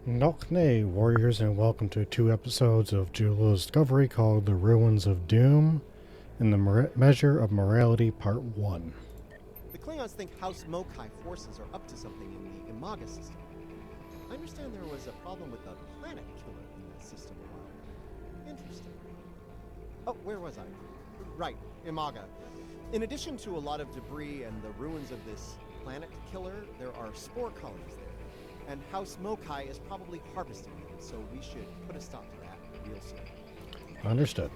Nokne, warriors, and welcome to 2 episodes of Jula's Discovery called The Ruins of Doom and the Measure of Morality Part 1. The Klingons think House Mokai forces are up to something in the Imaga system. I understand there was a problem with the planet killer in the system a while ago. Interesting. Oh, where was I? Right, Imaga. In addition to a lot of debris and the ruins of this planet killer, there are spore colonies there. And House Mokai is probably harvesting them, so we should put a stop to that real soon. Understood.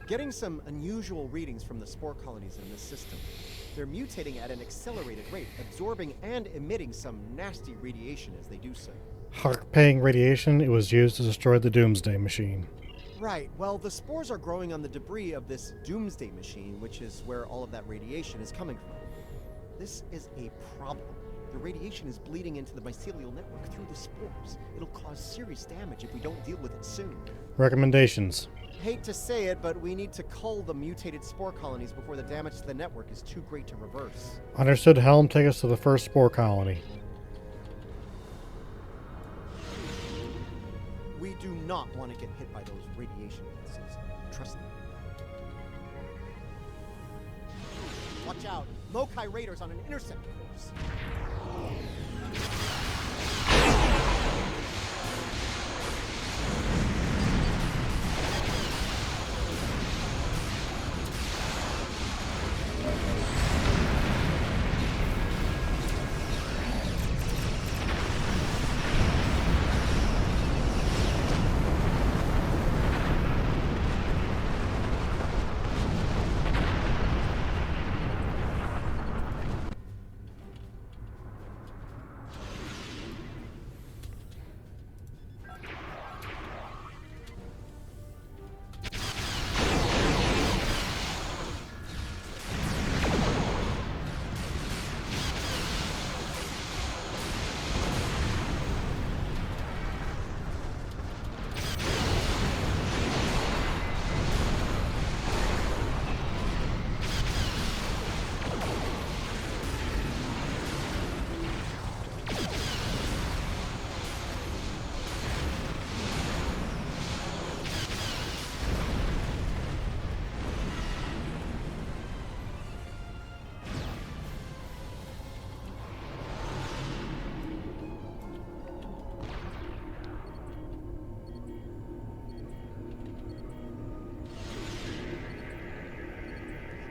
Getting some unusual readings from the spore colonies in this system. They're mutating at an accelerated rate, absorbing and emitting some nasty radiation as they do so. Hark-paying radiation, it was used to destroy the Doomsday Machine. Right, well, the spores are growing on the debris of this Doomsday Machine, which is where all of that radiation is coming from. This is a problem. The radiation is bleeding into the mycelial network through the spores. It'll cause serious damage if we don't deal with it soon. Recommendations. Hate to say it, but we need to cull the mutated spore colonies before the damage to the network is too great to reverse. Understood. Helm, take us to the first spore colony. We do not want to get hit by those radiation pulses. Trust me. Watch out! Mokai raiders on an intercept course.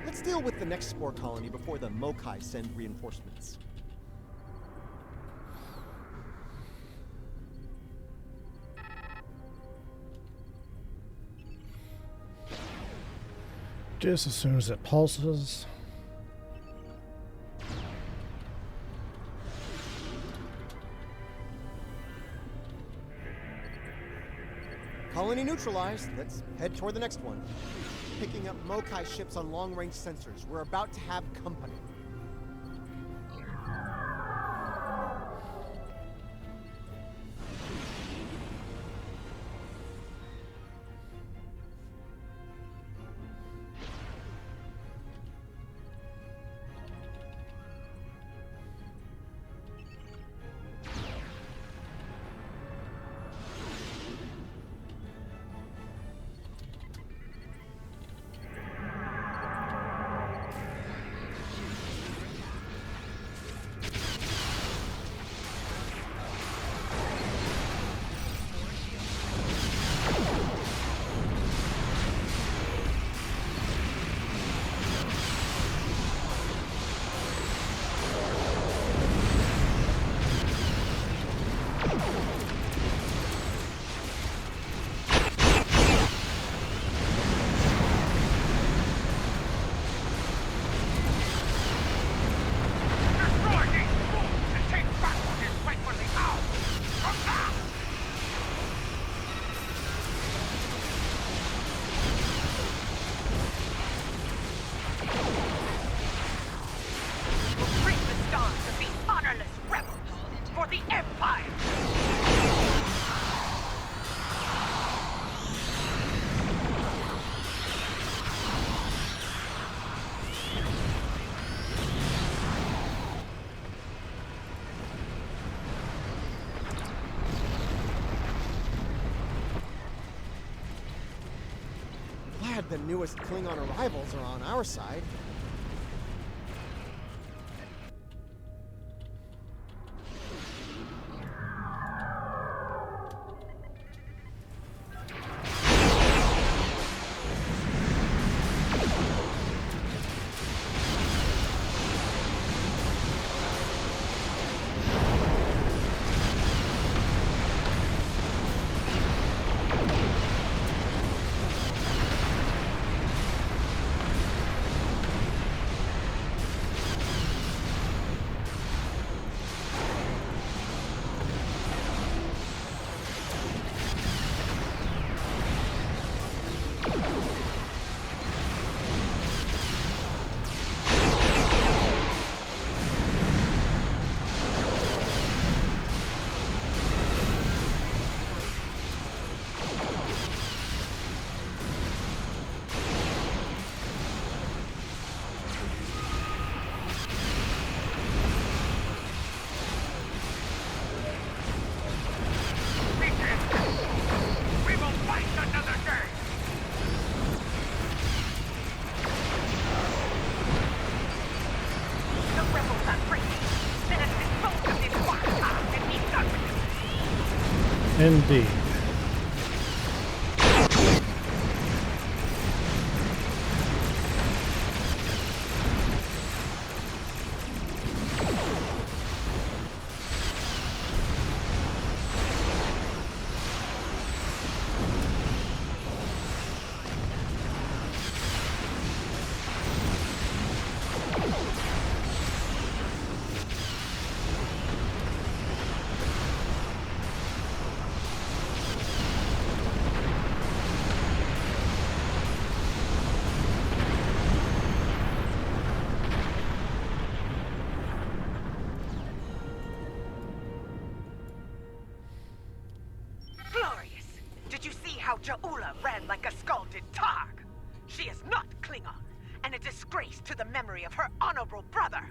Let's deal with the next spore colony before the Mokai send reinforcements. Just as soon as it pulses. Colony neutralized. Let's head toward the next one. Picking up Mokai ships on long-range sensors. We're about to have company. newest Klingon arrivals are on our side. Indeed. How Ja'ula ran like a scalded targ. She is not Klingon, and a disgrace to the memory of her honorable brother.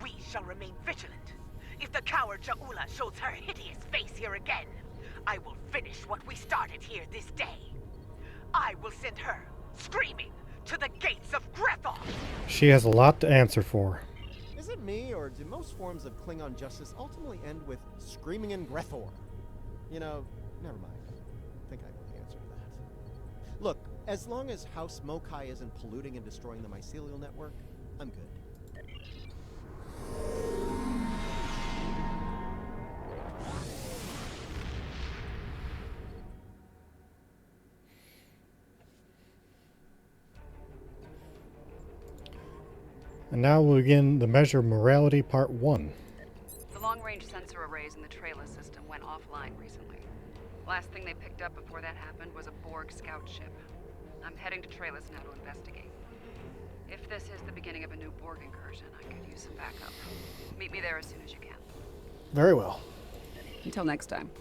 We shall remain vigilant. If the coward Ja'ula shows her hideous face here again, I will finish what we started here this day. I will send her, screaming, to the gates of Grethon. She has a lot to answer for. Is it me, or do most forms of Klingon justice ultimately end with screaming in Grethor? You know, never mind. I think I know the answer to that. Look, as long as House Mokai isn't polluting and destroying the mycelial network, I'm good. And now we'll begin the Measure of Morality Part 1. The long-range sensor arrays in the Trela system went offline recently. Last thing they picked up before that happened was a Borg scout ship. I'm heading to Trellis now to investigate. If this is the beginning of a new Borg incursion, I could use some backup. Meet me there as soon as you can. Very well. Until next time.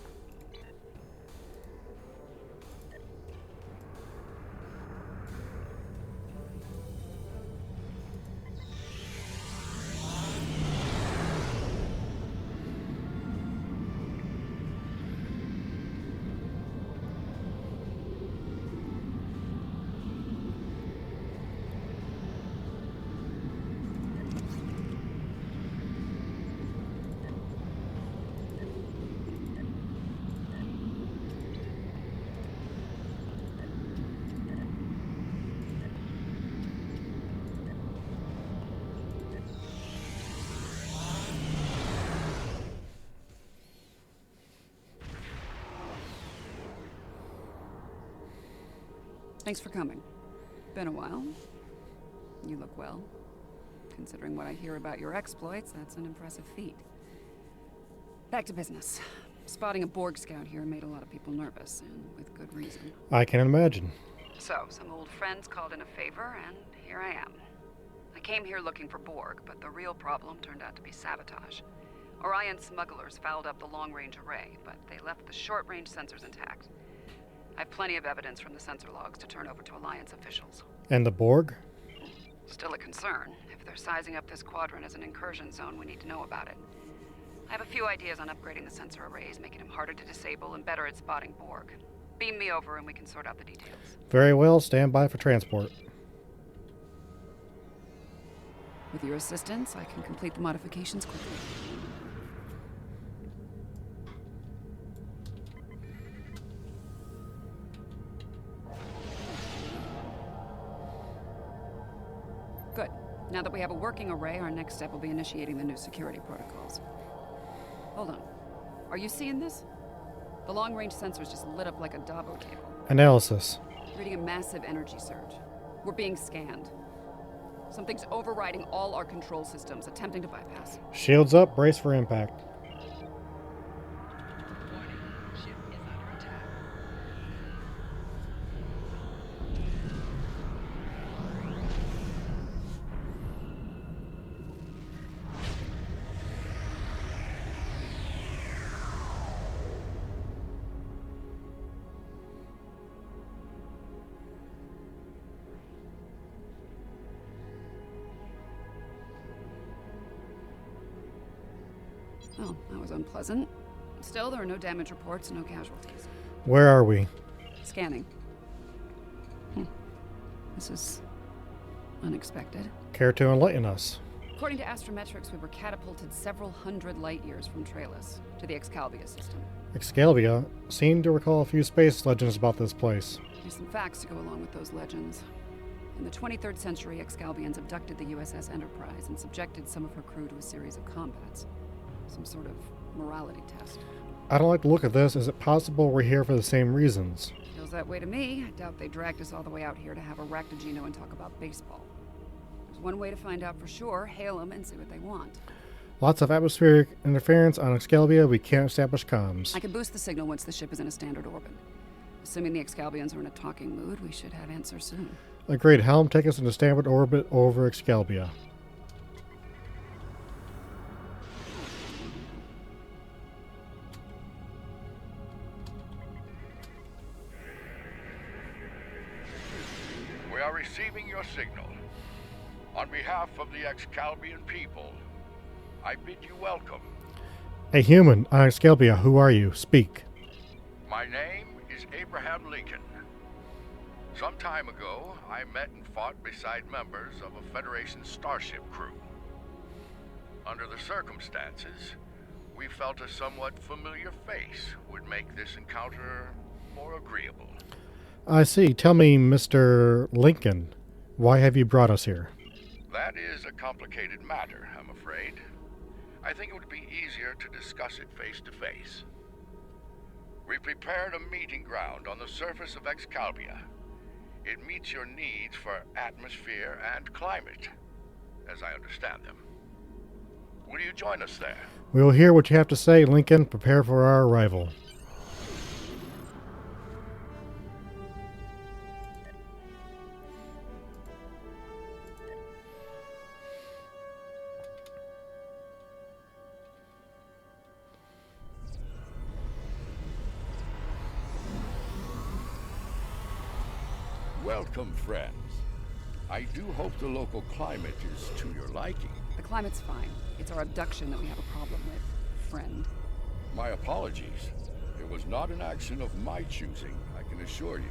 Thanks for coming. Been a while. You look well. Considering what I hear about your exploits, that's an impressive feat. Back to business. Spotting a Borg scout here made a lot of people nervous, and with good reason. I can imagine. So, some old friends called in a favor, and here I am. I came here looking for Borg, but the real problem turned out to be sabotage. Orion smugglers fouled up the long-range array, but they left the short-range sensors intact. I have plenty of evidence from the sensor logs to turn over to Alliance officials. And the Borg? Still a concern. If they're sizing up this quadrant as an incursion zone, we need to know about it. I have a few ideas on upgrading the sensor arrays, making them harder to disable and better at spotting Borg. Beam me over and we can sort out the details. Very well, stand by for transport. With your assistance, I can complete the modifications quickly. Good. Now that we have a working array, our next step will be initiating the new security protocols. Hold on. Are you seeing this? The long-range sensors just lit up like a Dabo table. Analysis. Reading a massive energy surge. We're being scanned. Something's overriding all our control systems, attempting to bypass. Shields up, brace for impact. Warning, ship is under attack. Oh, that was unpleasant. Still, there are no damage reports, no casualties. Where are we? Scanning. This is unexpected. Care to enlighten us? According to astrometrics, we were catapulted several hundred light years from Trailus to the Excalibur system. Excalibur. Seem to recall a few space legends about this place. There's some facts to go along with those legends. In the 23rd century, Excalbians abducted the USS Enterprise and subjected some of her crew to a series of combats. Some sort of morality test. I don't like the look of this. Is it possible we're here for the same reasons? Feels that way to me. I doubt they dragged us all the way out here to have a Ractogino and talk about baseball. There's one way to find out for sure. Hail them and see what they want. Lots of atmospheric interference on Excalibur. We can't establish comms. I can boost the signal once the ship is in a standard orbit. Assuming the Excalbians are in a talking mood, we should have answers soon. Agreed. Helm, take us into standard orbit over Excalibur. We are receiving your signal. On behalf of the Excalbian people, I bid you welcome. A human on Excalibur. Who are you? Speak. My name is Abraham Lincoln. Some time ago, I met and fought beside members of a Federation starship crew. Under the circumstances, we felt a somewhat familiar face would make this encounter more agreeable. I see. Tell me, Mr. Lincoln, why have you brought us here? That is a complicated matter, I'm afraid. I think it would be easier to discuss it face to face. We prepared a meeting ground on the surface of Excalibur. It meets your needs for atmosphere and climate, as I understand them. Will you join us there? We will hear what you have to say, Lincoln. Prepare for our arrival. Welcome, friends. I do hope the local climate is to your liking. The climate's fine. It's our abduction that we have a problem with, friend. My apologies. It was not an action of my choosing, I can assure you.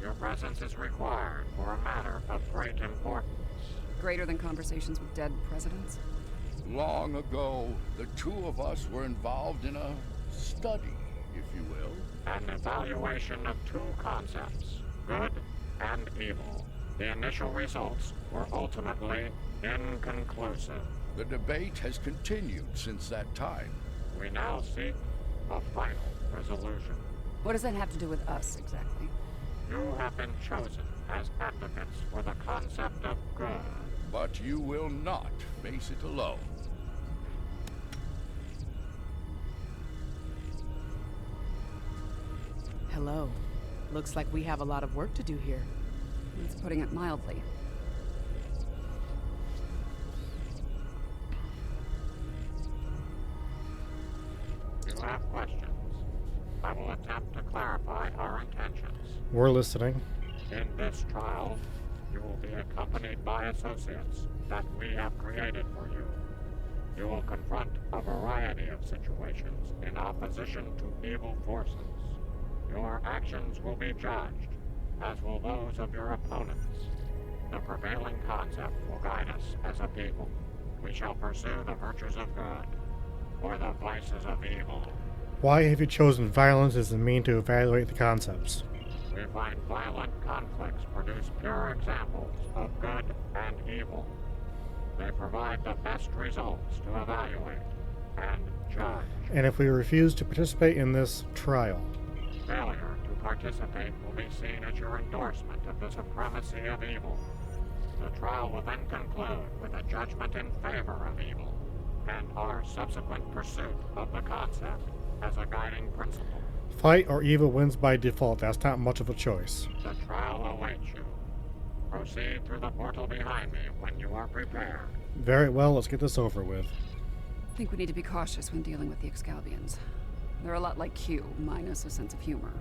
Your presence is required for a matter of great importance. Greater than conversations with dead presidents? Long ago, the two of us were involved in a study, if you will. An evaluation of two concepts, good and evil. The initial results were ultimately inconclusive. The debate has continued since that time. We now seek a final resolution. What does that have to do with us, exactly? You have been chosen as advocates for the concept of good. But you will not face it alone. Hello. Looks like we have a lot of work to do here. That's putting it mildly. You have questions. I will attempt to clarify our intentions. We're listening. In this trial, you will be accompanied by associates that we have created for you. You will confront a variety of situations in opposition to evil forces. Your actions will be judged, as will those of your opponents. The prevailing concept will guide us as a people. We shall pursue the virtues of good, or the vices of evil. Why have you chosen violence as the mean to evaluate the concepts? We find violent conflicts produce pure examples of good and evil. They provide the best results to evaluate and judge. And if we refuse to participate in this trial? Failure to participate will be seen as your endorsement of the supremacy of evil. The trial will then conclude with a judgment in favor of evil, and our subsequent pursuit of the concept as a guiding principle. Fight or evil wins by default. That's not much of a choice. The trial awaits you. Proceed through the portal behind me when you are prepared. Very well, let's get this over with. I think we need to be cautious when dealing with the Excalbians. They're a lot like Q, minus a sense of humor.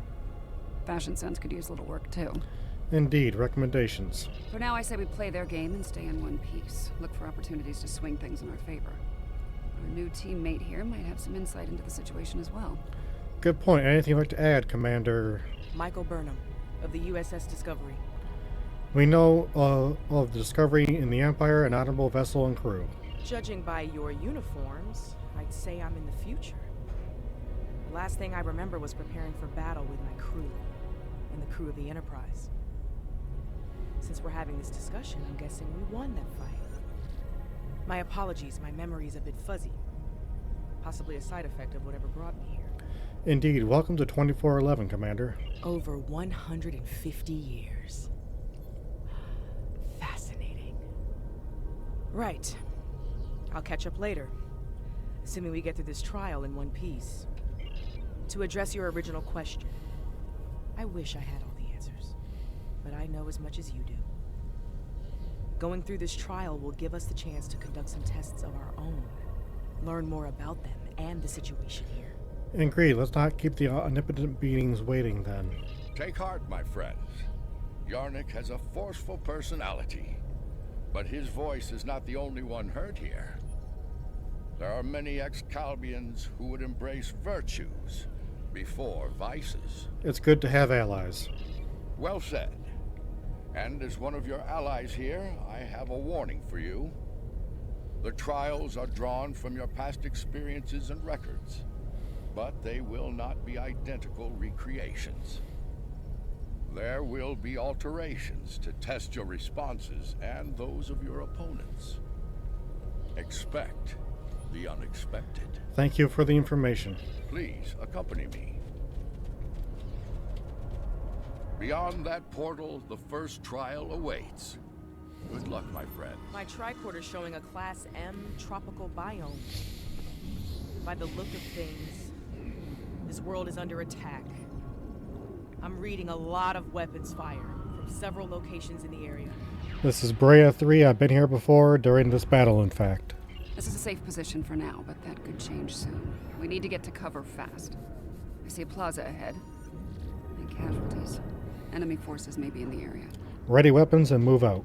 Fashion sense could use a little work, too. Indeed, recommendations. For now, I say we play their game and stay in one piece. Look for opportunities to swing things in our favor. Our new teammate here might have some insight into the situation as well. Good point. Anything you'd like to add, Commander? Michael Burnham, of the USS Discovery. We know of the Discovery in the Empire, an honorable vessel and crew. Judging by your uniforms, I'd say I'm in the future. The last thing I remember was preparing for battle with my crew, and the crew of the Enterprise. Since we're having this discussion, I'm guessing we won that fight. My apologies, my memory's a bit fuzzy. Possibly a side effect of whatever brought me here. Indeed, welcome to 2411, Commander. Over 150 years. Fascinating. Right. I'll catch up later, assuming we get through this trial in one piece. To address your original question, I wish I had all the answers, but I know as much as you do. Going through this trial will give us the chance to conduct some tests of our own, learn more about them and the situation here. Agreed. Let's not keep the omnipotent beings waiting, then. Take heart, my friends. Yarnik has a forceful personality, but his voice is not the only one heard here. There are many Excalbians who would embrace virtues before vices. It's good to have allies. Well said. And as one of your allies here, I have a warning for you. The trials are drawn from your past experiences and records, but they will not be identical recreations. There will be alterations to test your responses and those of your opponents. Expect the unexpected. Thank you for the information. Please accompany me. Beyond that portal, the first trial awaits. Good luck, my friend. My tricorder's showing a Class M tropical biome. By the look of things, this world is under attack. I'm reading a lot of weapons fire from several locations in the area. This is Brea 3. I've been here before, during this battle, in fact. This is a safe position for now, but that could change soon. We need to get to cover fast. I see a plaza ahead. And casualties. Enemy forces may be in the area. Ready weapons and move out.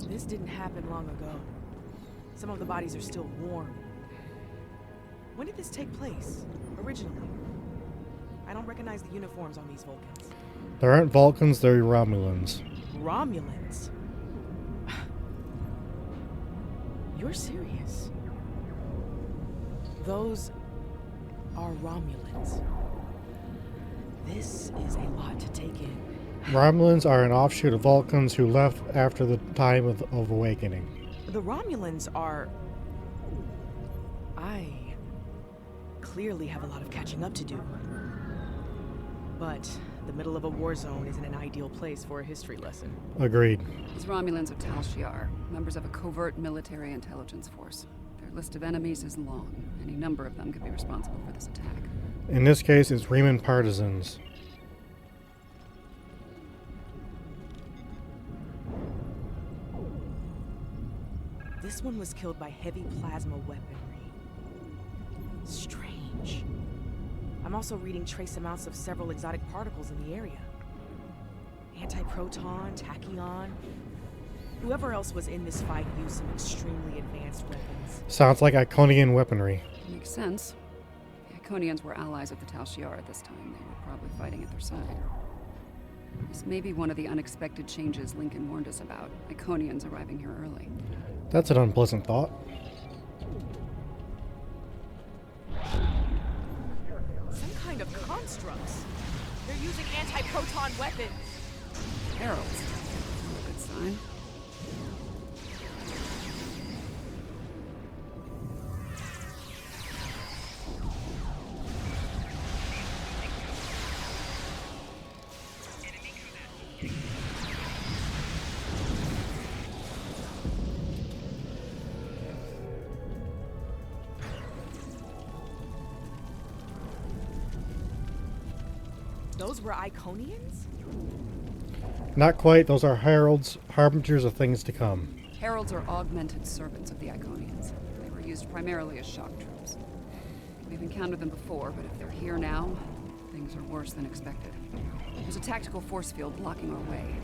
This didn't happen long ago. Some of the bodies are still warm. When did this take place, originally? I don't recognize the uniforms on these Vulcans. There aren't Vulcans, they're Romulans. Romulans? You're serious? Those are Romulans. This is a lot to take in. Romulans are an offshoot of Vulcans who left after the time of Awakening. The Romulans are... I clearly have a lot of catching up to do. But the middle of a war zone isn't an ideal place for a history lesson. Agreed. These Romulans of Tal Shiar, members of a covert military intelligence force. Their list of enemies is long. Any number of them could be responsible for this attack. In this case, it's Riemann partisans. This one was killed by heavy plasma weaponry. Strange. huge. I'm also reading trace amounts of several exotic particles in the area. Antiproton, tachyon. Whoever else was in this fight used some extremely advanced weapons. Sounds like Iconian weaponry. Makes sense. The Iconians were allies of the Tal Shiar at this time. They were probably fighting at their side. This may be one of the unexpected changes Lincoln warned us about. Iconians arriving here early. That's an unpleasant thought. Some kind of constructs. They're using anti-proton weapons. Heralds. Not a good sign. Those were Iconians? Not quite. Those are heralds, harbingers of things to come. Heralds are augmented servants of the Iconians. They were used primarily as shock troops. We've encountered them before, but if they're here now, things are worse than expected. There's a tactical force field blocking our way.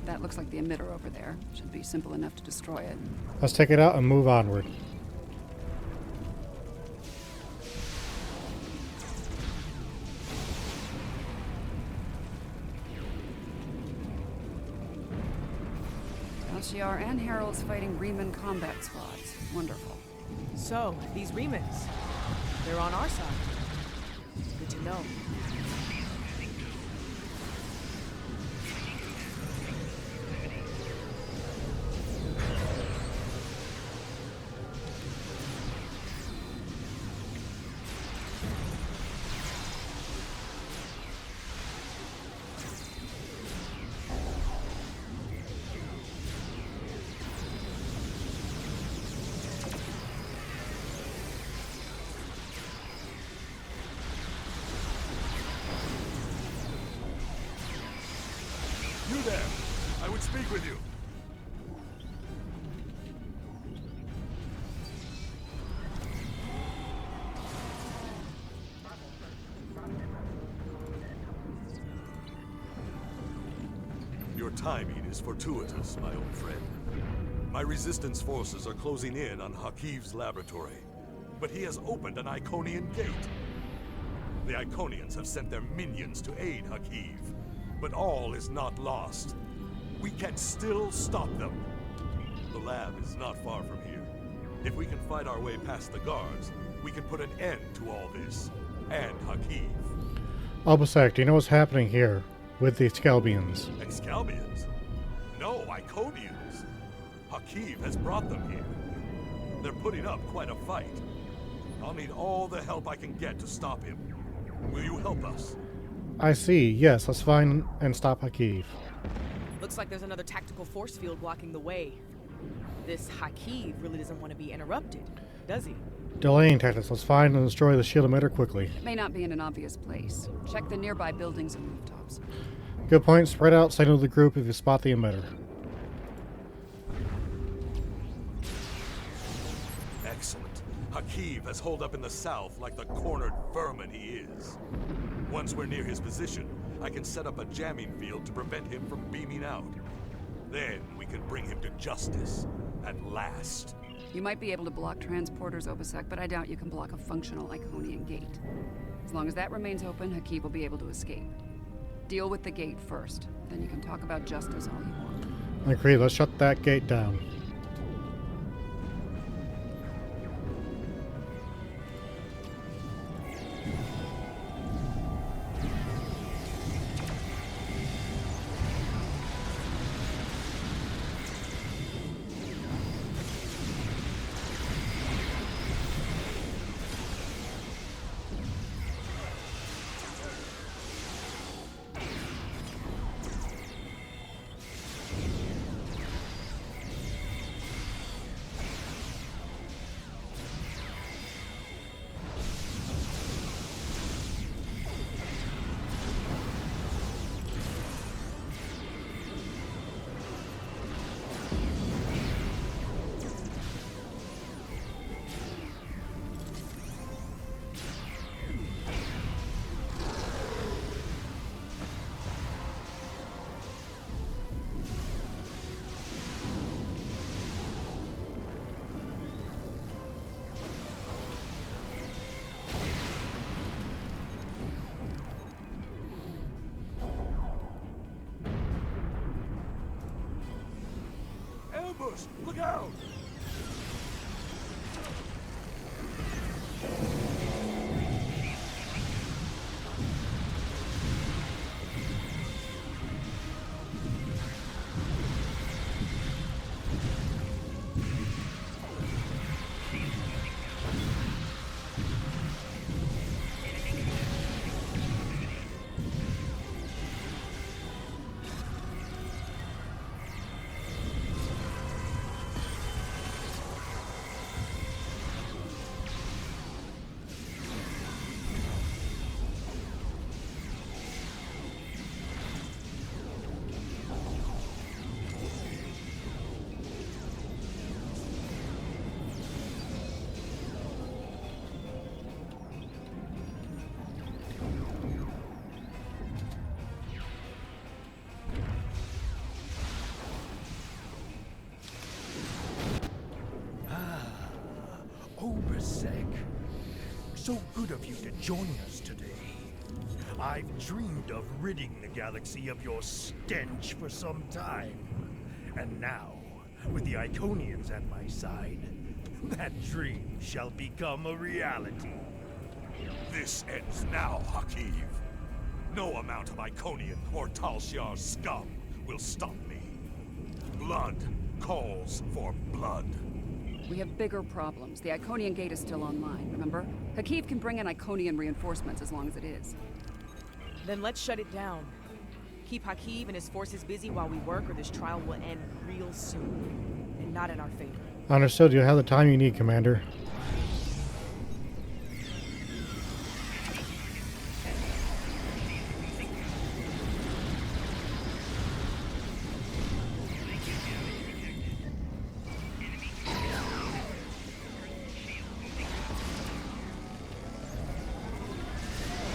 That looks like the emitter over there. Should be simple enough to destroy it. Let's take it out and move onward. Tal Shiar and Heralds fighting Reman combat squads. Wonderful. So, these Remans, they're on our side. Good to know. You there! I would speak with you. Your timing is fortuitous, my old friend. My resistance forces are closing in on Hakiv's laboratory, but he has opened an Iconian gate. The Iconians have sent their minions to aid Hakiv. But all is not lost. We can still stop them. The lab is not far from here. If we can fight our way past the guards, we can put an end to all this. And Hakiv. Obosek, do you know what's happening here with the Excalbians? Excalbians? No, Iconians. Hakiv has brought them here. They're putting up quite a fight. I'll need all the help I can get to stop him. Will you help us? I see. Yes, let's find and stop Hakiv. Looks like there's another tactical force field blocking the way. This Hakiv really doesn't want to be interrupted, does he? Delaying tactics. Let's find and destroy the shield emitter quickly. It may not be in an obvious place. Check the nearby buildings and rooftops. Good point. Spread out. Signal the group if you spot the emitter. Excellent. Hakiv has holed up in the south like the cornered vermin he is. Once we're near his position, I can set up a jamming field to prevent him from beaming out. Then we can bring him to justice, at last. You might be able to block transporters, Obosek, but I doubt you can block a functional Iconian gate. As long as that remains open, Hakiv will be able to escape. Deal with the gate first, then you can talk about justice all you want. Agreed. Let's shut that gate down. ambush! Look out! Obasek, so good of you to join us today. I've dreamed of ridding the galaxy of your stench for some time. And now, with the Iconians at my side, that dream shall become a reality. This ends now, Hakiv. No amount of Iconian or Tal Shiar scum will stop me. Blood calls for blood. We have bigger problems. The Iconian gate is still online, remember? Hakiv can bring in Iconian reinforcements as long as it is. Then let's shut it down. Keep Hakiv and his forces busy while we work, or this trial will end real soon. And not in our favor. Understood. You'll have the time you need, Commander.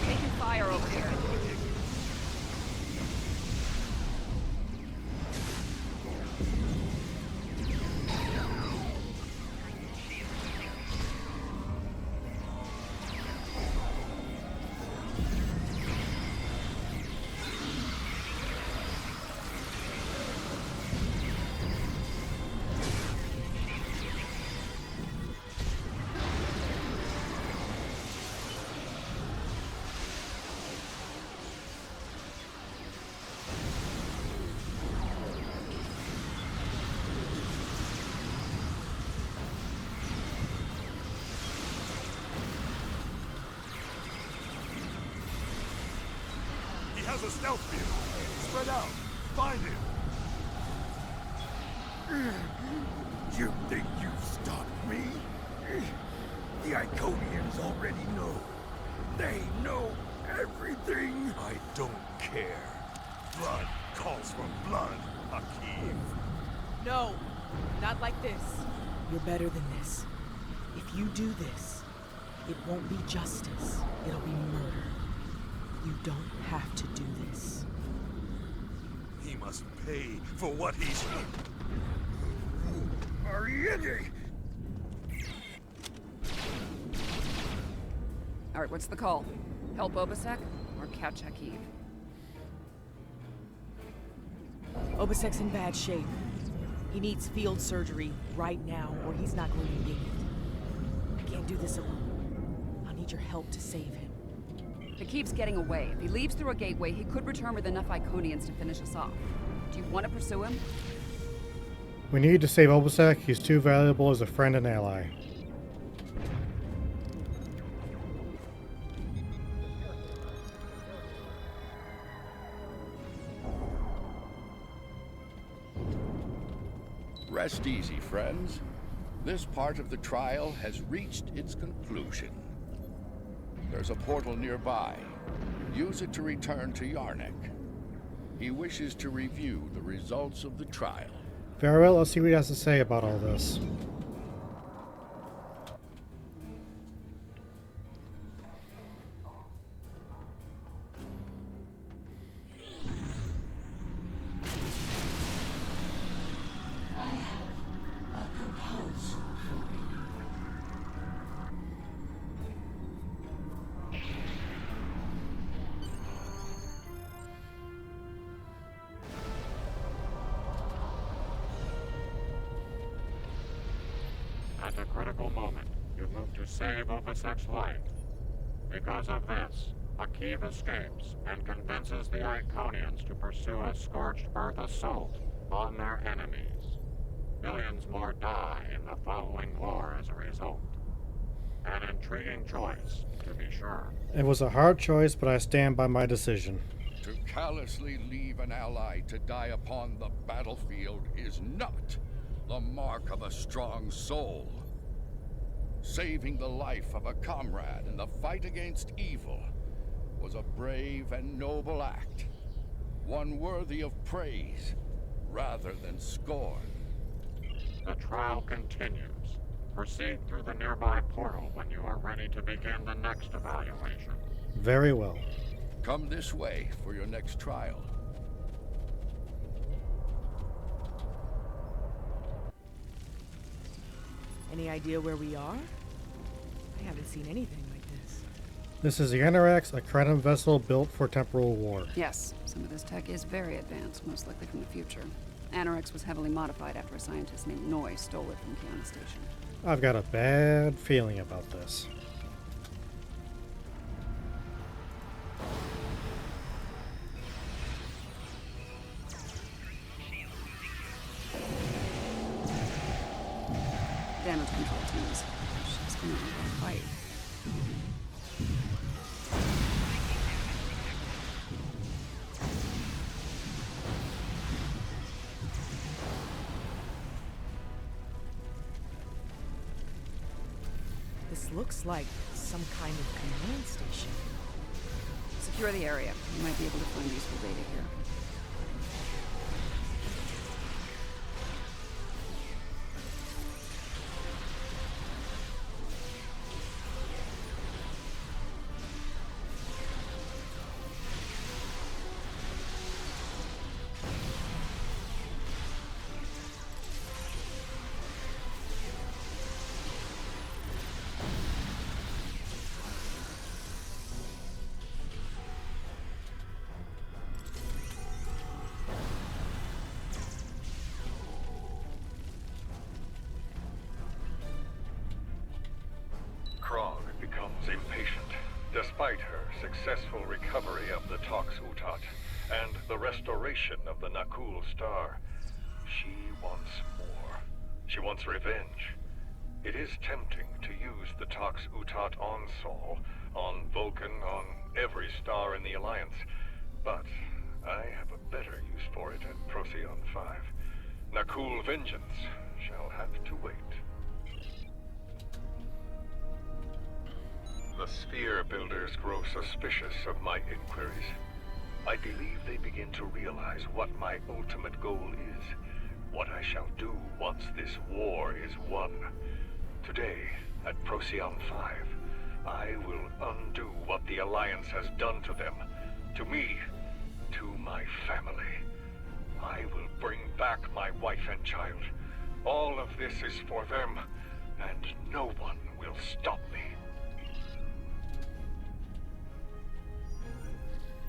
Taking fire over here. He has a stealth field. Spread out. Find him. You think you've stopped me? The Iconians already know. They know everything. I don't care. Blood calls for blood, Hakiv. No, not like this. You're better than this. If you do this, it won't be justice. It'll be murder. You don't have to do this. He must pay for what he's... Ariete! Alright, what's the call? Help Obasek or catch Hakiv? Obasek's in bad shape. He needs field surgery right now, or he's not going to make it. I can't do this alone. I'll need your help to save him. Hakiv's getting away. If he leaves through a gateway, he could return with enough Iconians to finish us off. Do you want to pursue him? We need to save Obasek. He's too valuable as a friend and ally. Rest easy, friends. This part of the trial has reached its conclusion. There's a portal nearby. Use it to return to Yarnek. He wishes to review the results of the trial. Very well, let's see what he has to say about all this. At a critical moment, you move to save Opasek's life. Because of this, Hakiv escapes and convinces the Iconians to pursue a scorched earth assault on their enemies. Millions more die in the following war as a result. An intriguing choice, to be sure. It was a hard choice, but I stand by my decision. To callously leave an ally to die upon the battlefield is not the mark of a strong soul. Saving the life of a comrade in the fight against evil was a brave and noble act, one worthy of praise rather than scorn. The trial continues. Proceed through the nearby portal when you are ready to begin the next evaluation. Very well. Come this way for your next trial. Any idea where we are? I haven't seen anything like this. This is the Anorax, a Kretum vessel built for temporal war. Yes, some of this tech is very advanced, most likely from the future. Anorex was heavily modified after a scientist named Noy stole it from Kiana Station. I've got a bad feeling about this. Damage control teams. She's gonna need a fight. This looks like some kind of command station. Secure the area. You might be able to find useful data here. Krog becomes impatient, despite her successful recovery of the Tox Utat and the restoration of the Nakul Star. She wants more. She wants revenge. It is tempting to use the Tox Utat on Sol, on Vulcan, on every star in the Alliance, but I have a better use for it at Procyon 5. Nakul vengeance shall have to wait. The Sphere Builders grow suspicious of my inquiries. I believe they begin to realize what my ultimate goal is, what I shall do once this war is won. Today, at Procyon 5, I will undo what the Alliance has done to them, to me, to my family. I will bring back my wife and child. All of this is for them, and no one will stop me.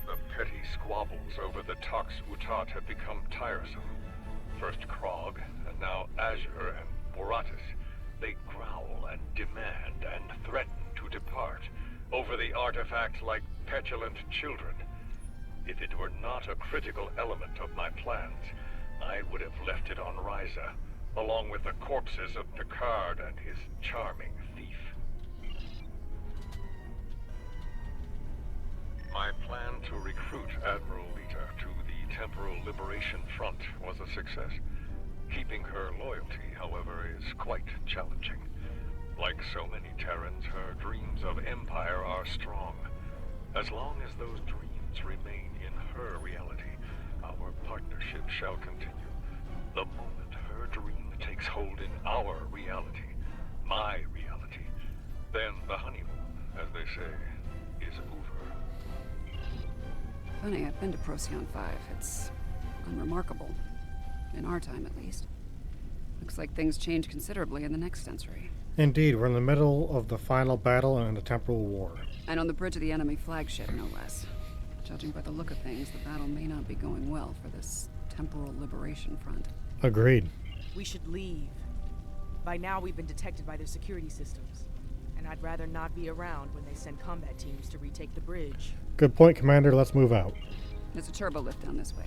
The petty squabbles over the Tox Utat have become tiresome. First Krog, and now Azure and Boratis. They growl and demand and threaten to depart over the artifact like petulant children. If it were not a critical element of my plans, I would have left it on Ryza, along with the corpses of Picard and his charming thief. My plan to recruit Admiral Lita to the Temporal Liberation Front was a success. Keeping her loyalty, however, is quite challenging. Like so many Terrans, her dreams of empire are strong. As long as those dreams remain in her reality, our partnership shall continue. The moment her dream takes hold in our reality, my reality, then the honeymoon, as they say, is over. Funny, I've been to Procyon 5. It's unremarkable. In our time, at least. Looks like things change considerably in the next century. Indeed, we're in the middle of the final battle in the temporal war. And on the bridge of the enemy flagship, no less. Judging by the look of things, the battle may not be going well for this temporal liberation front. Agreed. We should leave. By now, we've been detected by their security systems. And I'd rather not be around when they send combat teams to retake the bridge. Good point, Commander. Let's move out. There's a turbo lift down this way.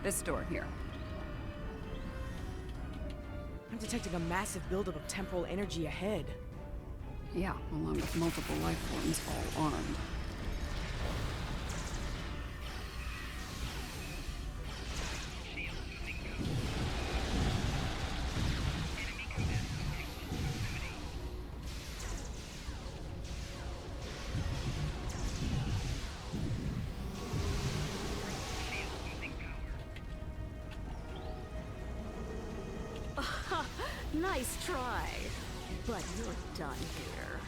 This door here. I'm detecting a massive buildup of temporal energy ahead. Yeah, along with multiple life forms, all armed. Nice try, but you're done here.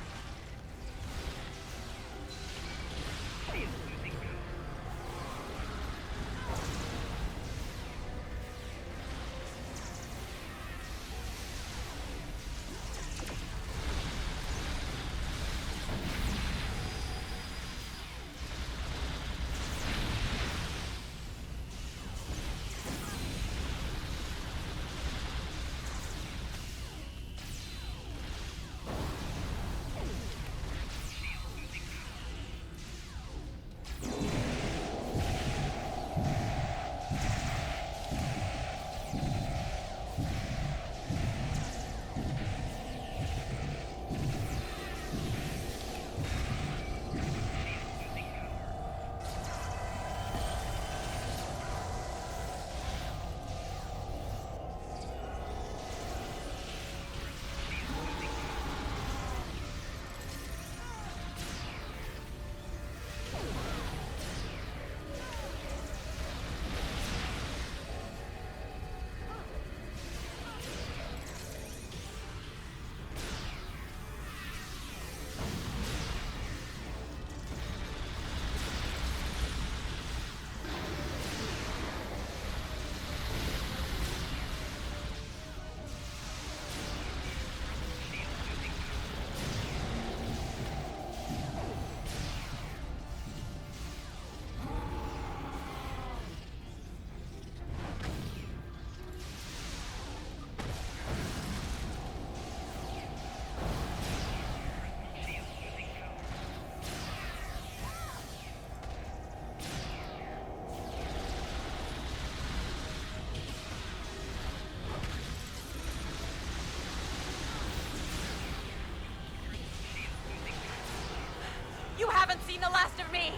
You haven't seen the last of me!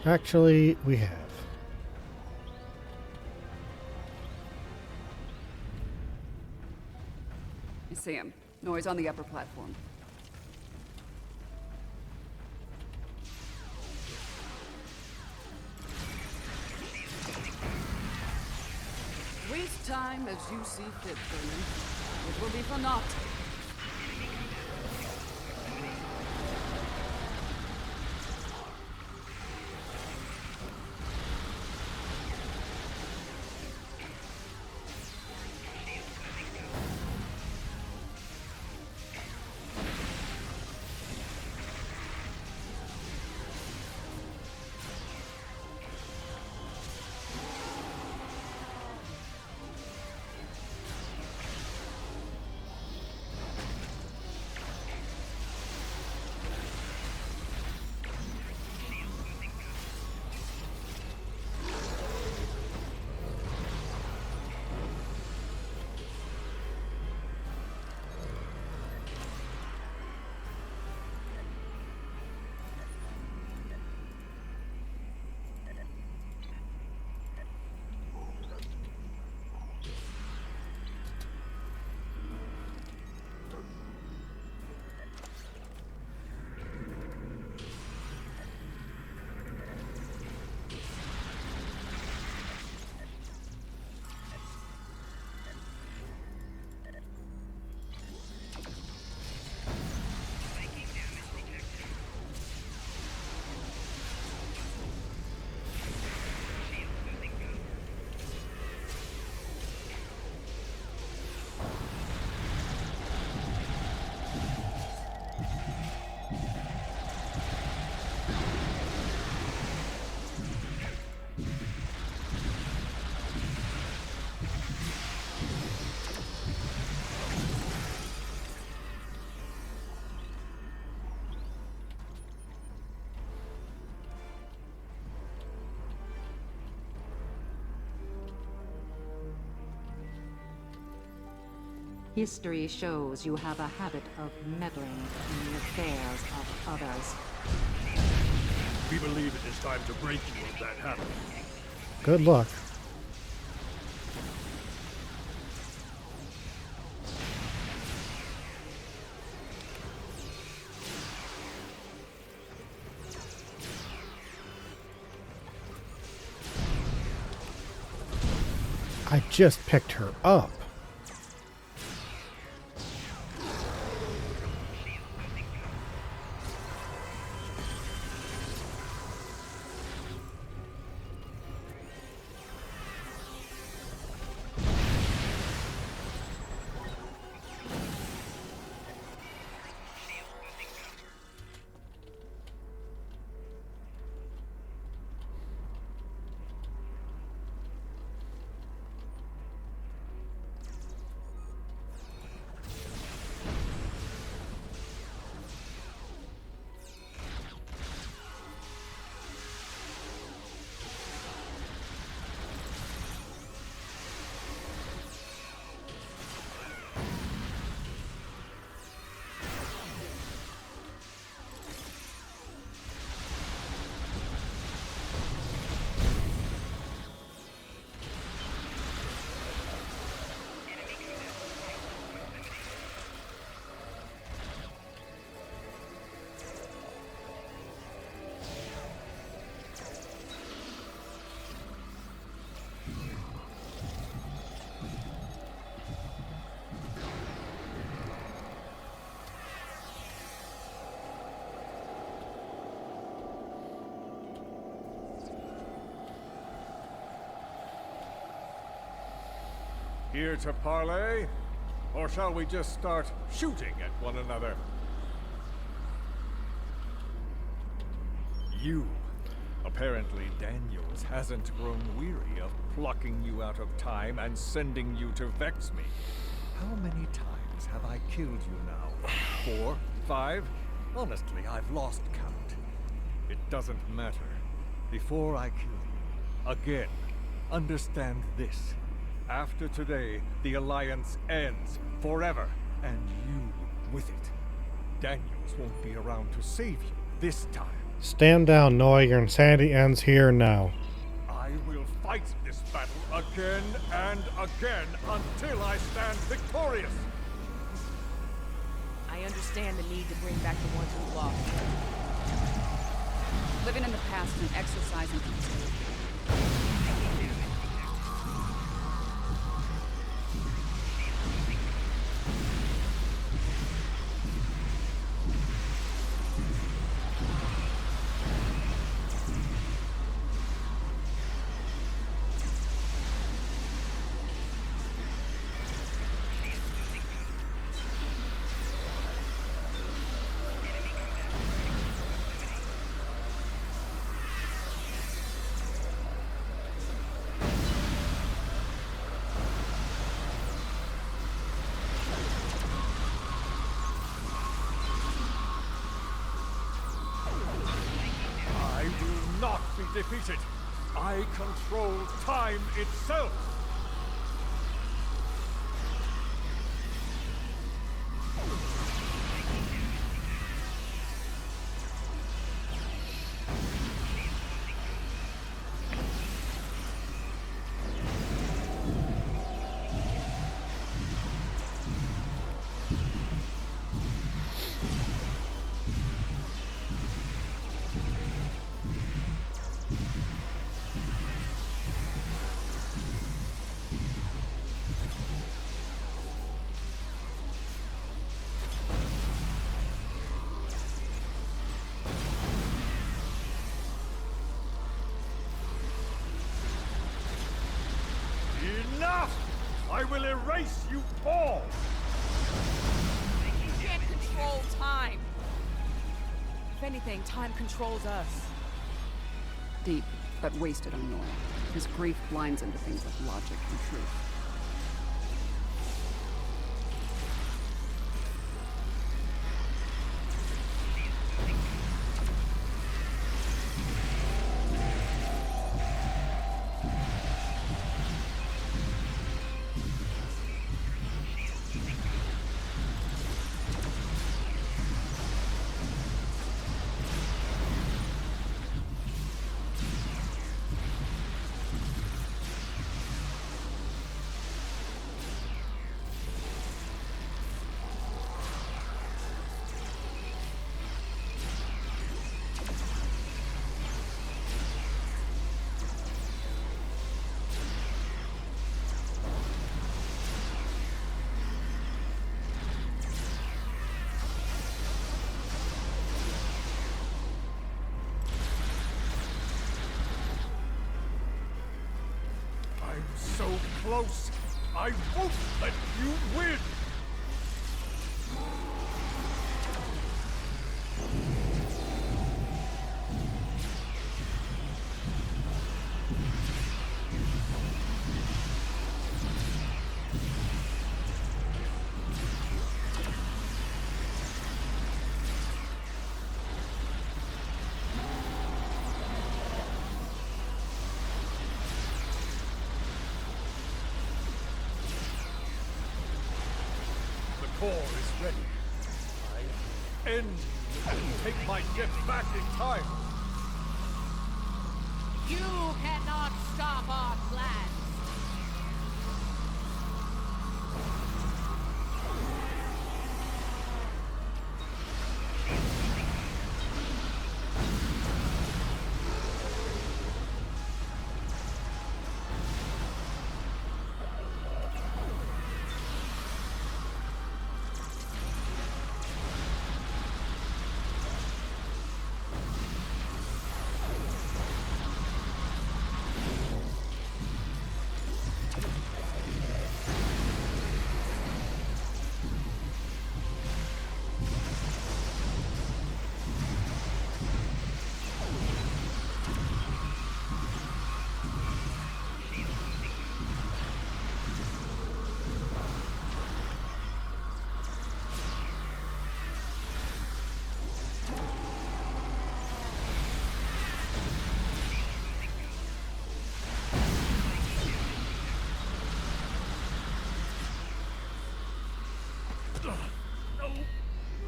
Actually, we have. I see him. Noise on the upper platform. Waste time as you see fit, Vernon. It will be for naught. History shows you have a habit of meddling in the affairs of others. We believe it is time to break you of that habit. Good luck. I just picked her up. Here to parley? Or shall we just start shooting at one another? You. Apparently Daniels hasn't grown weary of plucking you out of time and sending you to vex me. How many times have I killed you now? 4? 5? Honestly, I've lost count. It doesn't matter. Before I kill you, again, understand this. After today, the Alliance ends forever, and you with it. Daniels won't be around to save you this time. Stand down, Noah. Your insanity ends here now. I will fight this battle again and again until I stand victorious. I understand the need to bring back the ones who lost. Living in the past and exercising futility. Defeated. I control time itself. I will erase you all! You can't control time. If anything, time controls us. Deep, but wasted on Noel. His grief blinds him to things like logic and truth. I'm so close. I won't let you win. The core is ready. I end and take my jet back in time. You cannot stop our plans.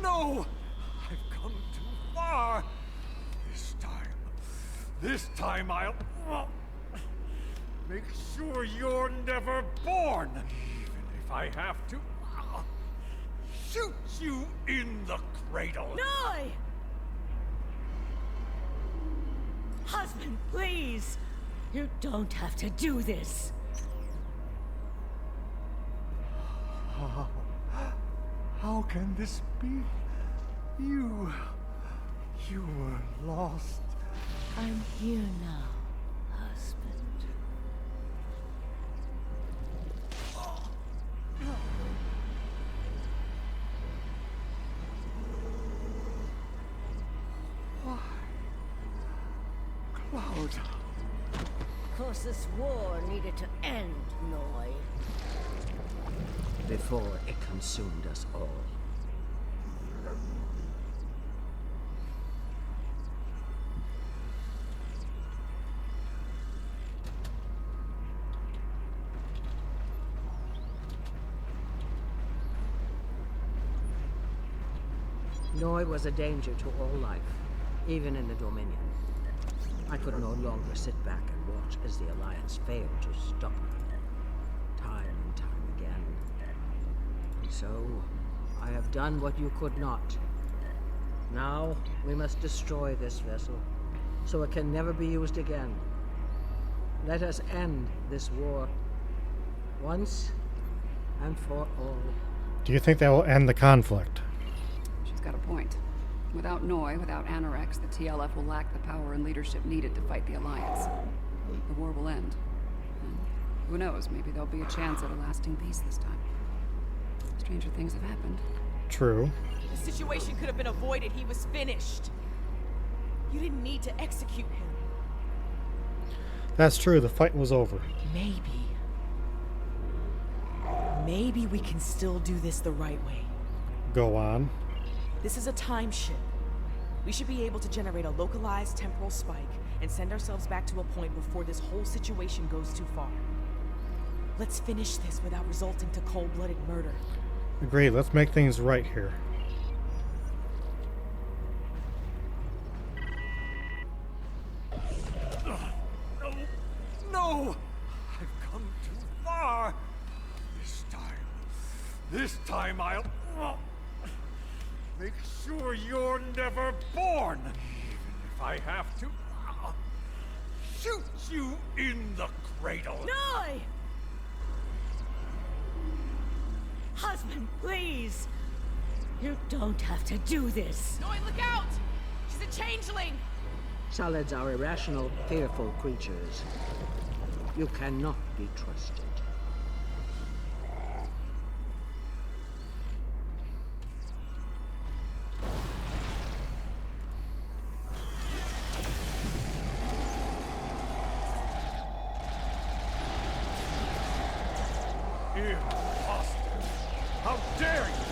No! I've come too far. This time I'll make sure you're never born. Even if I have to shoot you in the cradle. Noi! Husband, please! You don't have to do this. How can this be? You were lost. I'm here now, husband. Why? Cloud. Of course, this war needed to end, Noi. Before it consumed us all. Noi was a danger to all life, even in the Dominion. I could no longer sit back and watch as the Alliance failed to stop her, time and time again. And so, I have done what you could not. Now, we must destroy this vessel, so it can never be used again. Let us end this war, once and for all. Do you think that will end the conflict? She's got a point. Without Noi, without Anorex, the TLF will lack the power and leadership needed to fight the Alliance. The war will end. And who knows, maybe there'll be a chance at a lasting peace this time. Stranger things have happened. True. The situation could have been avoided. He was finished. You didn't need to execute him. That's true. The fight was over. Maybe we can still do this the right way. Go on. This is a time ship. We should be able to generate a localized temporal spike and send ourselves back to a point before this whole situation goes too far. Let's finish this without resulting to cold-blooded murder. Agreed. Let's make things right here. No! I've come too far. This time I'll make sure you're never born. Even if I have to shoot you in the cradle. Noi! Husband, please! You don't have to do this. Noi, look out! She's a changeling! Solids are irrational, fearful creatures. You cannot be trusted. Imposter! How dare you!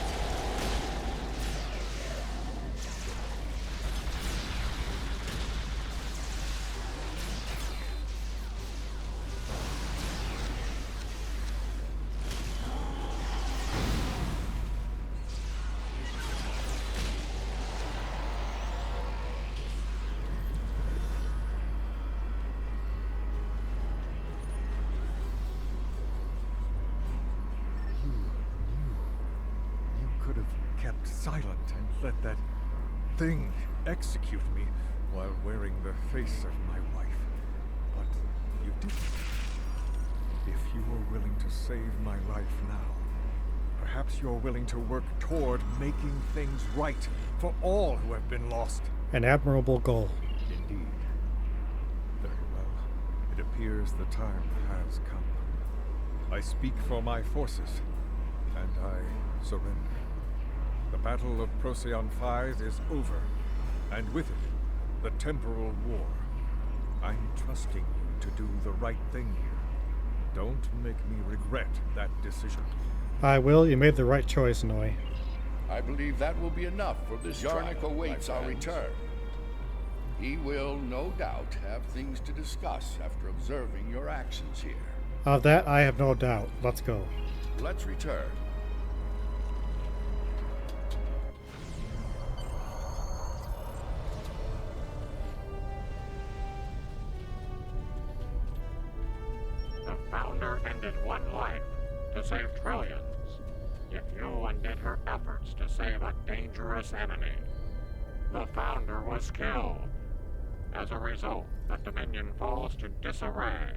Could have kept silent and let that thing execute me while wearing the face of my wife. But you didn't. If you were willing to save my life now, perhaps you're willing to work toward making things right for all who have been lost. An admirable goal. Indeed. Very well. It appears the time has come. I speak for my forces, and I surrender. The Battle of Procyon 5 is over, and with it, the temporal war. I'm trusting you to do the right thing here. Don't make me regret that decision. I will. You made the right choice, Noi. I believe that will be enough for this Yarnik trial, awaits my our friends. return. He will, no doubt, have things to discuss after observing your actions here. Of that, I have no doubt. Let's go. Let's return. The Founder ended one life to save trillions. If you undid her efforts to save a dangerous enemy, the Founder was killed. As a result, the Dominion falls to disarray,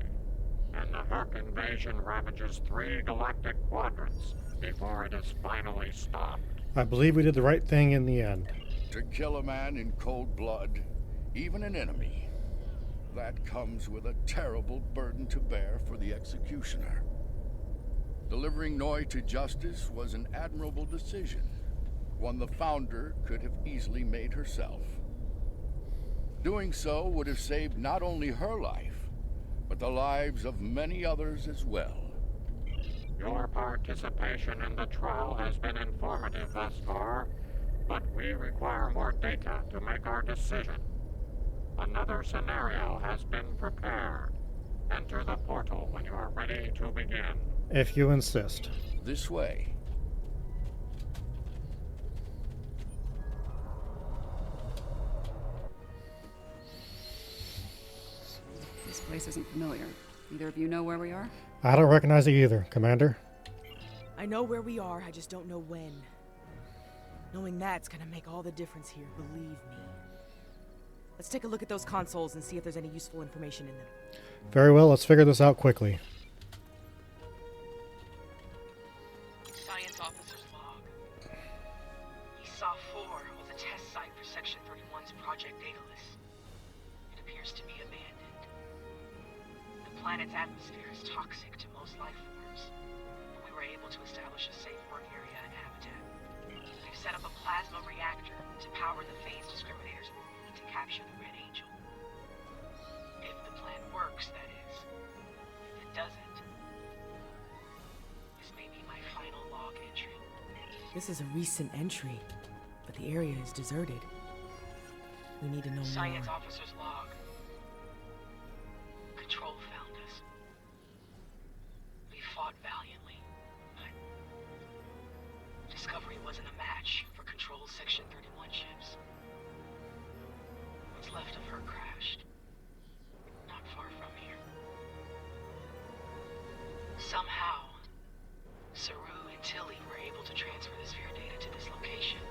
and the Herc invasion ravages 3 galactic quadrants before it is finally stopped. I believe we did the right thing in the end. To kill a man in cold blood, even an enemy, that comes with a terrible burden to bear for the executioner. Delivering Noi to justice was an admirable decision, one the Founder could have easily made herself. Doing so would have saved not only her life, but the lives of many others as well. Your participation in the trial has been informative thus far, but we require more data to make our decision. Another scenario has been prepared. Enter the portal when you are ready to begin. If you insist. This way. This place isn't familiar. Either of you know where we are? I don't recognize it either, Commander. I know where we are, I just don't know when. Knowing that's gonna make all the difference here, believe me. Let's take a look at those consoles and see if there's any useful information in them. Very well, let's figure this out quickly. Science officer's log. ESA 4 was a test site for Section 31's Project Daedalus. It appears to be abandoned. The planet's atmosphere is toxic to most life forms, but we were able to establish a safe work area and habitat. We've set up a plasma reactor to power the phase discriminators we need to capture the Red Angel. If the plan works, that is. If it doesn't, this may be my final log entry. This is a recent entry, but the area is deserted. We need to know Science more. officer's log. Control found us. We fought valiantly, but Discovery wasn't a match for Control's Section 31 ships. What's left of her crashed. Not far from here. Somehow, Saru and Tilly were able to transfer the sphere data to this location.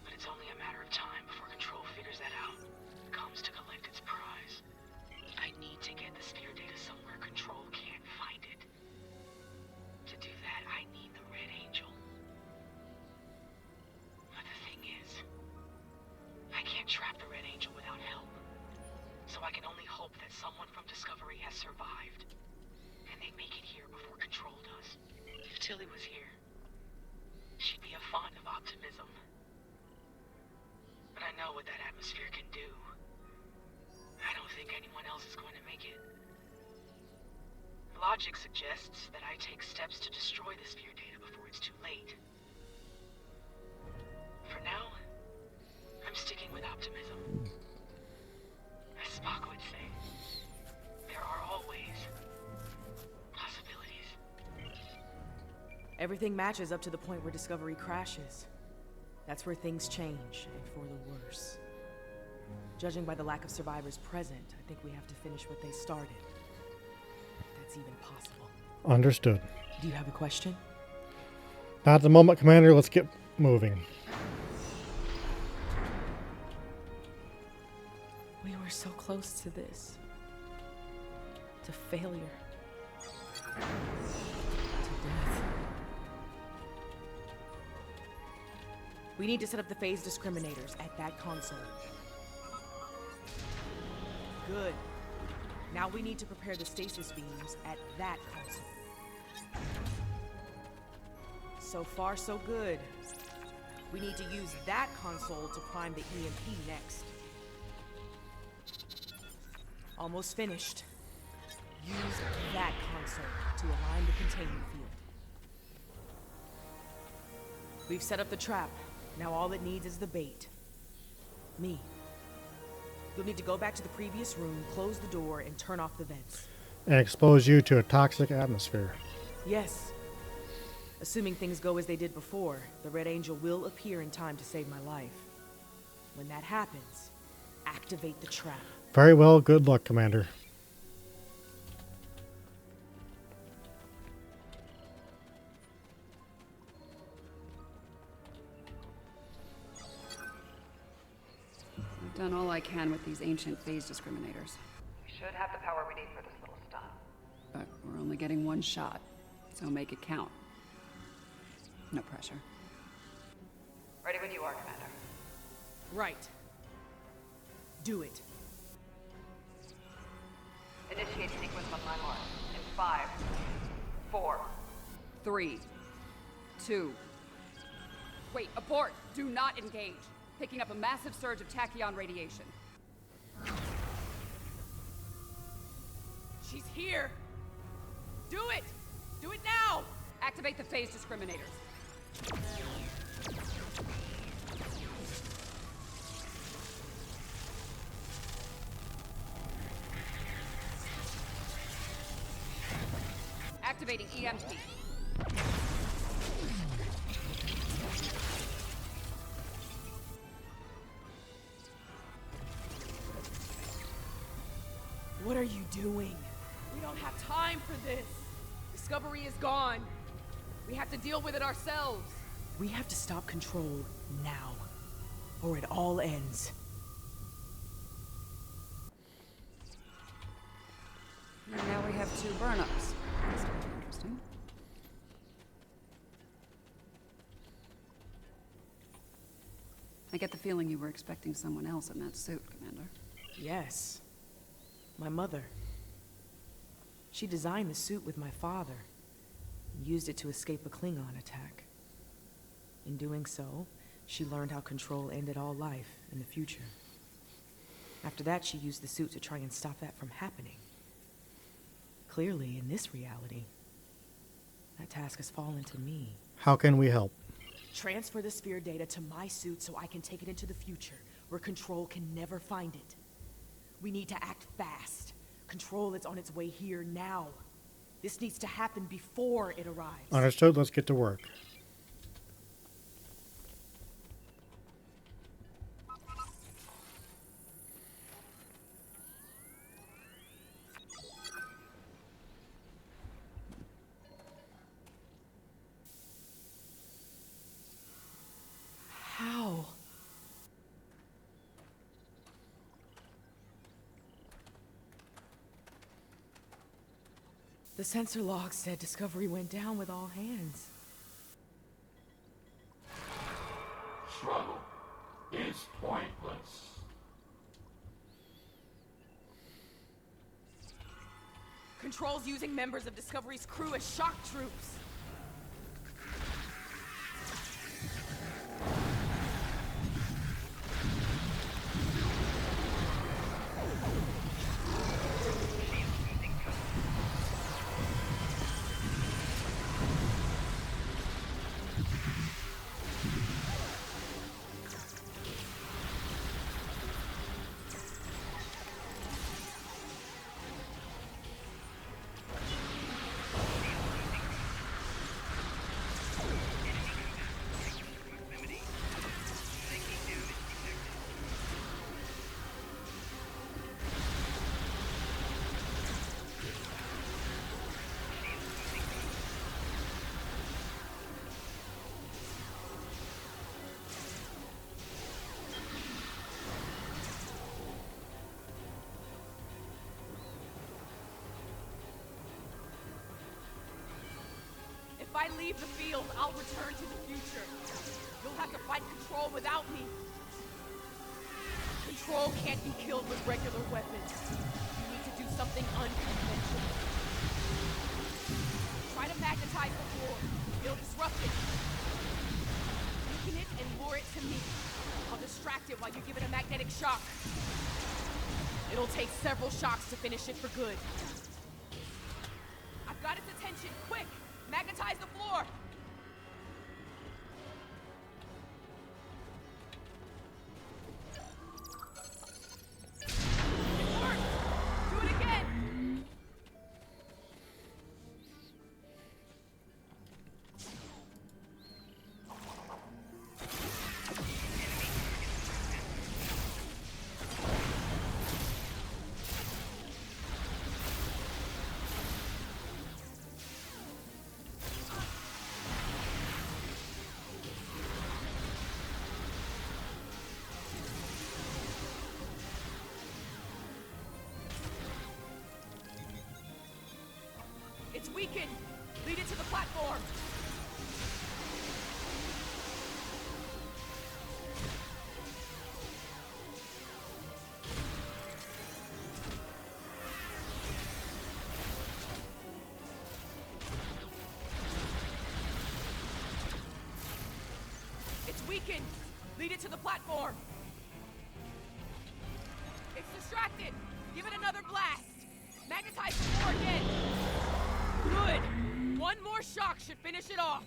But it's only a matter of time before Control figures that out and comes to collect its prize. I need to get the sphere data somewhere Control can't find it. To do that, I need the Red Angel. But the thing is, I can't trap the Red Angel without help. So I can only hope that someone from Discovery has survived, and they make it here before Control does. If Tilly was here, she'd be a font of optimism. But I know what that atmosphere can do. I don't think anyone else is going to make it. Logic suggests that I take steps to destroy the sphere data before it's too late. For now, I'm sticking with optimism. As Spock would say, there are always possibilities. Everything matches up to the point where Discovery crashes. That's where things change, and for the worse. Judging by the lack of survivors present, I think we have to finish what they started. If that's even possible. Understood. Do you have a question? Not at the moment, Commander. Let's get moving. We were so close to this. To failure. To death. We need to set up the phase discriminators at that console. Good. Now we need to prepare the stasis beams at that console. So far, so good. We need to use that console to prime the EMP next. Almost finished. Use that console to align the containment field. We've set up the trap. Now all it needs is the bait. Me. You'll need to go back to the previous room, close the door, and turn off the vents. And expose you to a toxic atmosphere. Yes. Assuming things go as they did before, the Red Angel will appear in time to save my life. When that happens, activate the trap. Very well. Good luck, Commander. I've done all I can with these ancient phase discriminators. We should have the power we need for this little stunt. But we're only getting one shot, so make it count. No pressure. Ready when you are, Commander. Right. Do it. Initiate sequence on my mark. In 5, 4, 3, 2. Wait, abort! Do not engage. Picking up a massive surge of tachyon radiation. She's here! Do it! Do it now! Activate the phase discriminators. Activating EMP. What are you doing? We don't have time for this. Discovery is gone. We have to deal with it ourselves. We have to stop Control now, or it all ends. And now we have 2 burn-ups. That's interesting. I get the feeling you were expecting someone else in that suit, Commander. Yes. My mother. She designed the suit with my father and used it to escape a Klingon attack. In doing so, she learned how Control ended all life in the future. After that, she used the suit to try and stop that from happening. Clearly, in this reality, that task has fallen to me. How can we help? Transfer the sphere data to my suit so I can take it into the future, where Control can never find it. We need to act fast. Control is on its way here now. This needs to happen before it arrives. Understood. Let's get to work. How? The sensor log said Discovery went down with all hands. Struggle is pointless. Control's using members of Discovery's crew as shock troops. If I leave the field, I'll return to the future. You'll have to fight Control without me. Control can't be killed with regular weapons. You need to do something unconventional. Try to magnetize the floor. It'll disrupt it. Weaken it and lure it to me. I'll distract it while you give it a magnetic shock. It'll take several shocks to finish it for good. I've got its attention. Quick! Magnetize the floor! It worked! Do it again! It's weakened! Lead it to the platform! It's weakened! Lead it to the platform! It's distracted! Give it another blast! Magnetize the floor again! Good! One more shock should finish it off!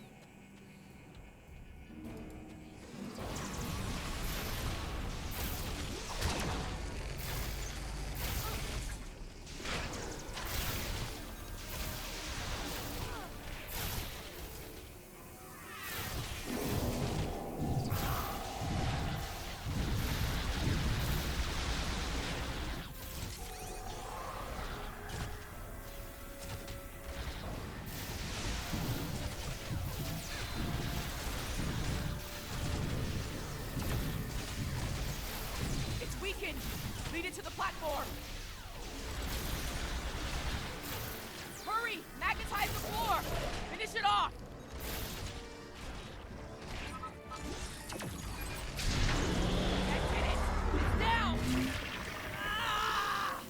Lead it to the platform! Hurry! Magnetize the floor! Finish it off! That did it! It's down! Ah!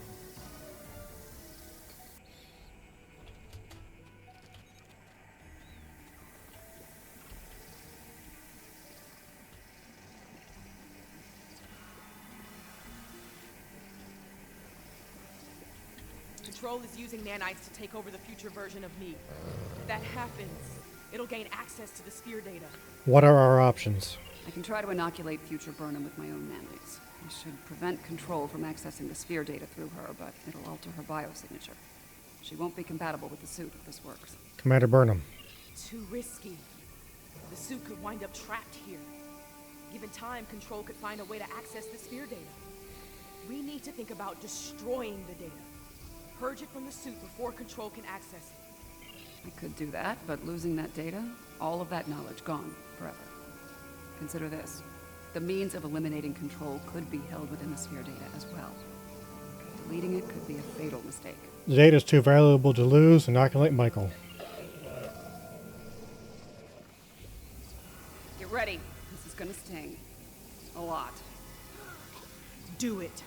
Control is using nanites to take over the future version of me. If that happens, it'll gain access to the sphere data. What are our options? I can try to inoculate future Burnham with my own mandates. I should prevent Control from accessing the sphere data through her, but it'll alter her biosignature. She won't be compatible with the suit if this works. Commander Burnham. Too risky. The suit could wind up trapped here. Given time, Control could find a way to access the sphere data. We need to think about destroying the data. Purge it from the suit before Control can access it. I could do that, but losing that data, all of that knowledge gone forever. Consider this. The means of eliminating Control could be held within the sphere data as well. Deleting it could be a fatal mistake. The data is too valuable to lose. Inoculate Michael. Get ready. This is gonna sting. A lot. Do it.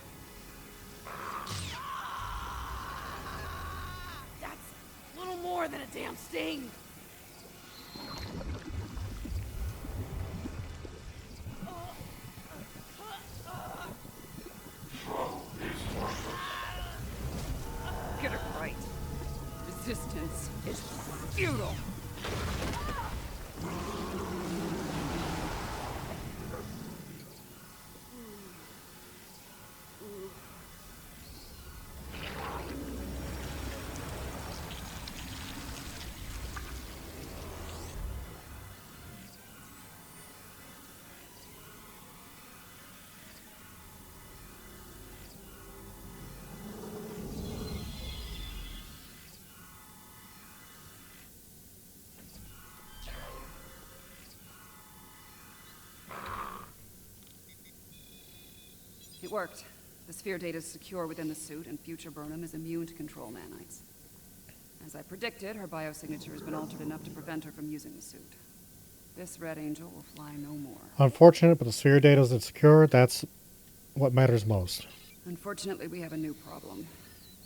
more than a damn sting! Get it right. Resistance is futile. It worked. The sphere data is secure within the suit, and future Burnham is immune to control nanites. As I predicted, her biosignature has been altered enough to prevent her from using the suit. This Red Angel will fly no more. Unfortunate, but the sphere data isn't secure. That's what matters most. Unfortunately, we have a new problem.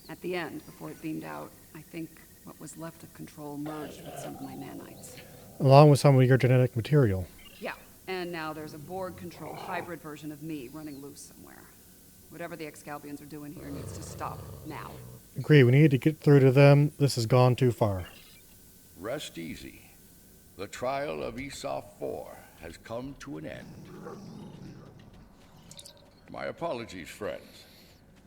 At the end, before it beamed out, I think what was left of control merged with some of my nanites. Along with some of your genetic material. Yeah, and now there's a Borg-controlled hybrid version of me running loose somewhere. Whatever the Excalbians are doing here needs to stop now. Agree, we need to get through to them. This has gone too far. Rest easy. The trial of Esau 4 has come to an end. My apologies, friends.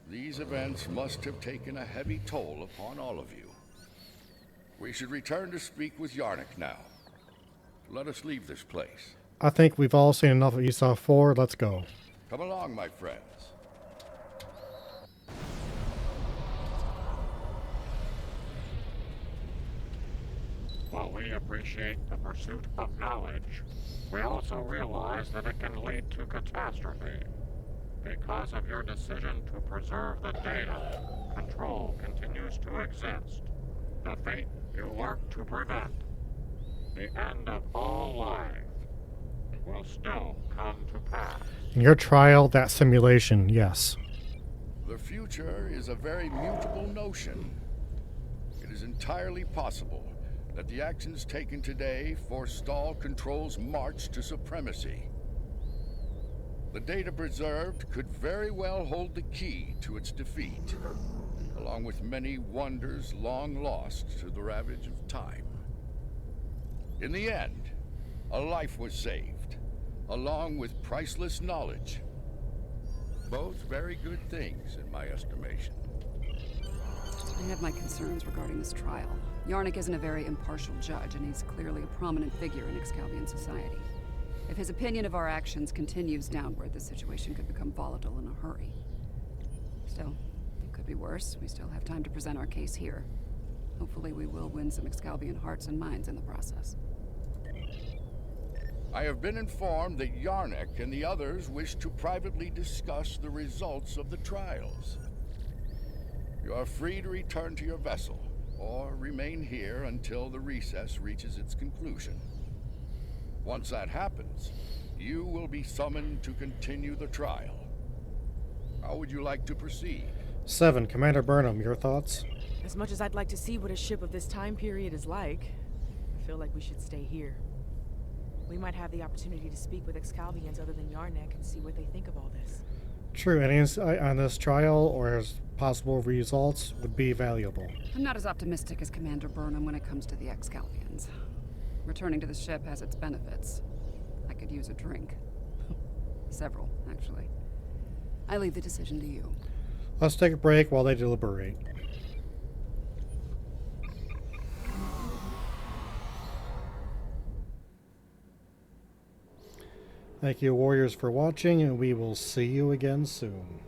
These events must have taken a heavy toll upon all of you. We should return to speak with Yarnik now. Let us leave this place. I think we've all seen enough of Esau 4. Let's go. Come along, my friends. While we appreciate the pursuit of knowledge, we also realize that it can lead to catastrophe. Because of your decision to preserve the data, control continues to exist. The fate you work to prevent, the end of all life, will still come to pass. In your trial, that simulation, yes. The future is a very mutable notion. It is entirely possible that the actions taken today forestall Control's march to supremacy. The data preserved could very well hold the key to its defeat, along with many wonders long lost to the ravage of time. In the end, a life was saved, along with priceless knowledge. Both very good things, in my estimation. I have my concerns regarding this trial. Yarnik isn't a very impartial judge, and he's clearly a prominent figure in Excalbian society. If his opinion of our actions continues downward, the situation could become volatile in a hurry. Still, it could be worse. We still have time to present our case here. Hopefully we will win some Excalbian hearts and minds in the process. I have been informed that Yarnik and the others wish to privately discuss the results of the trials. You are free to return to your vessel, or remain here until the recess reaches its conclusion. Once that happens, you will be summoned to continue the trial. How would you like to proceed? 7. Commander Burnham, your thoughts? As much as I'd like to see what a ship of this time period is like, I feel like we should stay here. We might have the opportunity to speak with Excalbians other than Yarnik and see what they think of all this. True, any insight on this trial or its possible results would be valuable. I'm not as optimistic as Commander Burnham when it comes to the Excalbians. Returning to the ship has its benefits. I could use a drink. Several, actually. I leave the decision to you. Let's take a break while they deliberate. Thank you, Warriors, for watching, and we will see you again soon.